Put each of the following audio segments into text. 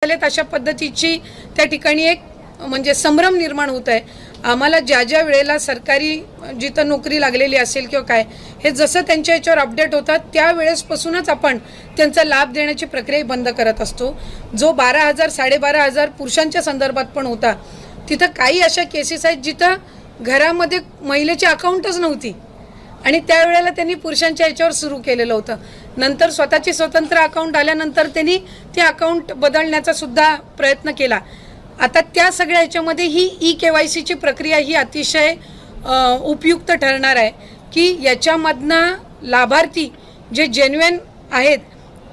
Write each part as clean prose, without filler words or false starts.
झालेत अशा पद्धतीची त्या ठिकाणी एक म्हणजे संभ्रम निर्माण होत आहे। आम्हाला ज्या ज्या वेळेला सरकारी जिथं नोकरी लागलेली असेल किंवा काय हे जसं त्यांच्या याच्यावर अपडेट होतात त्यावेळेसपासूनच आपण त्यांचा लाभ देण्याची प्रक्रिया बंद करत असतो। जो 12,000 12,500 पुरुषांच्या संदर्भात पण होता, तिथं काही अशा केसेस आहेत जिथं घरामध्ये महिलेची अकाउंटच नव्हती आणि त्यावेळेला त्यांनी पुरुषांच्या याच्यावर सुरू केलेलं होतं। नंतर स्वतःची स्वतंत्र अकाउंट आल्यानंतर त्यांनी ते अकाउंट बदलण्याचा सुद्धा प्रयत्न केला। आता त्या सगळ्या ह्याच्यामध्ये ही ई-KYCची प्रक्रिया ही अतिशय उपयुक्त ठरणार आहे की याच्यामधनं लाभार्थी जे जेन्युइन आहेत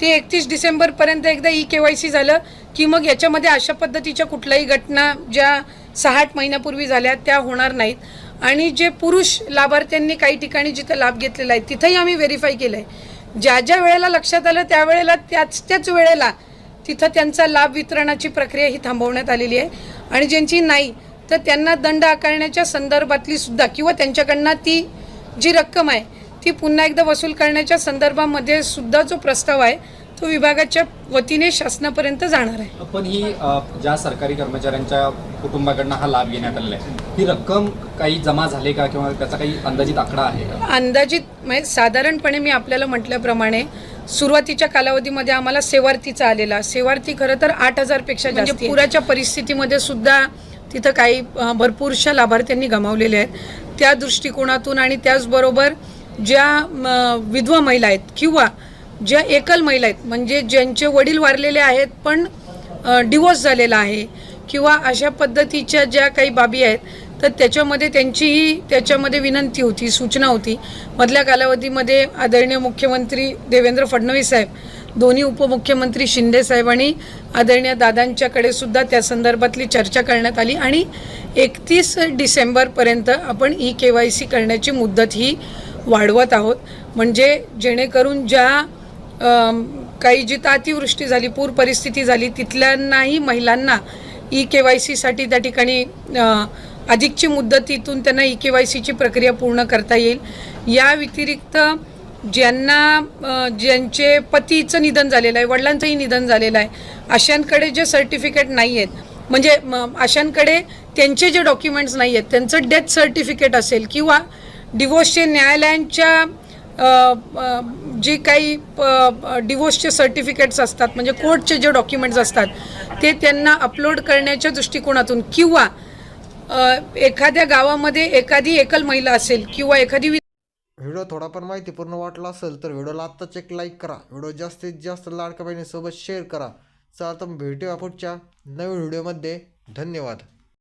ते 31 डिसेंबरपर्यंत एकदा ई-KYC झालं की मग याच्यामध्ये अशा पद्धतीच्या कुठल्याही घटना ज्या 6-8 महिन्यापूर्वी झाल्या त्या होणार नाहीत। आणि जे पुरुष लाभार्थ्यांनी काही ठिकाणी जिथं लाभ घेतलेला आहे तिथंही आम्ही व्हेरीफाय केलं आहे। ज्या ज्या वेळेला लक्षात आलं त्यावेळेला त्याच वेळेला तिथं त्यांचा लाभ वितरणाची प्रक्रिया ही थांबवण्यात आलेली आहे आणि ज्यांची नाही तर त्यांना दंड आकारण्याच्या संदर्भातली सुद्धा किंवा त्यांच्याकडनं ती जी रक्कम आहे ती पुन्हा एकदा वसूल करण्याच्या संदर्भामध्ये सुद्धा जो प्रस्ताव आहे तो विभागाच्या वतीने शासनापर्यंत जाणार आहे। पण ही ज्या सरकारी कर्मचाऱ्यांच्या कुटुंबाकडनं हा लाभ घेण्यात आलेला आहे ही रक्कम काही जमा झाली का किंवा त्याचा काही अंदाजित आकडा आहे का? अंदाजित म्हणजे साधारणपणे मी आपल्याला म्हटल्याप्रमाणे सुरुवातीच्या कालावधीमध्ये आम्हाला सेवार्थीचा आलेला सेवार्थी खरं तर 8,000 पेक्षा जास्त पुराच्या परिस्थितीमध्ये सुद्धा तिथं काही भरपूरशा लाभार्थ्यांनी गमावलेले आहेत। त्या दृष्टिकोनातून आणि त्याचबरोबर ज्या विधवा महिला आहेत किंवा ज्या एकल महिला आहेत म्हणजे ज्यांचे वडील वारलेले आहेत पण डिवोर्स झालेला आहे किंवा अशा पद्धतीच्या ज्या काही बाबी आहेत तर त्याच्यामध्ये त्यांचीही त्याच्यामध्ये विनंती होती, सूचना होती। मधल्या कालावधीमध्ये आदरणीय मुख्यमंत्री देवेंद्र फडणवीस साहेब, दोन्ही उपमुख्यमंत्री शिंदे साहेब आणि आदरणीय दादांच्याकडे सुद्धा त्या संदर्भातली चर्चा करण्यात आली आणि 31 डिसेंबरपर्यंत आपण ई-KYC करण्याची मुदत ही वाढवत आहोत। म्हणजे जेणेकरून ज्या काही जिथं अतिवृष्टी झाली, पूर परिस्थिती झाली तिथल्यांनाही महिलांना ई-KYCसाठी त्या ठिकाणी अधिकची मुदतीतून त्यांना ई-KYCची प्रक्रिया पूर्ण करता येईल। या व्यतिरिक्त ज्यांचे पतीचं निधन झालेलं आहे, वडिलांचंही निधन झालेलं आहे, अशांकडे जे सर्टिफिकेट नाही आहेत म्हणजे अशांकडे त्यांचे जे डॉक्युमेंट्स नाही आहेत त्यांचं डेथ सर्टिफिकेट असेल किंवा डिवोर्सचे न्यायालयांच्या जे काही डिवोर्सचे सर्टिफिकेट्स असतात म्हणजे कोर्टचे जे डॉक्युमेंट्स असतात ते त्यांना अपलोड करण्याच्या दृष्टिकोनातून किंवा एखाद्या गावामध्ये एखादी एकल महिला असेल किंवा एखादी व्हिडिओ थोडाफार माहितीपूर्ण वाटला असेल तर व्हिडिओला आत्ताच एक लाईक करा। व्हिडिओ जास्तीत जास्त लाडक्या बहिणीसोबत शेअर करा। चला तर भेटूया पुढच्या नवीन व्हिडिओमध्ये। धन्यवाद।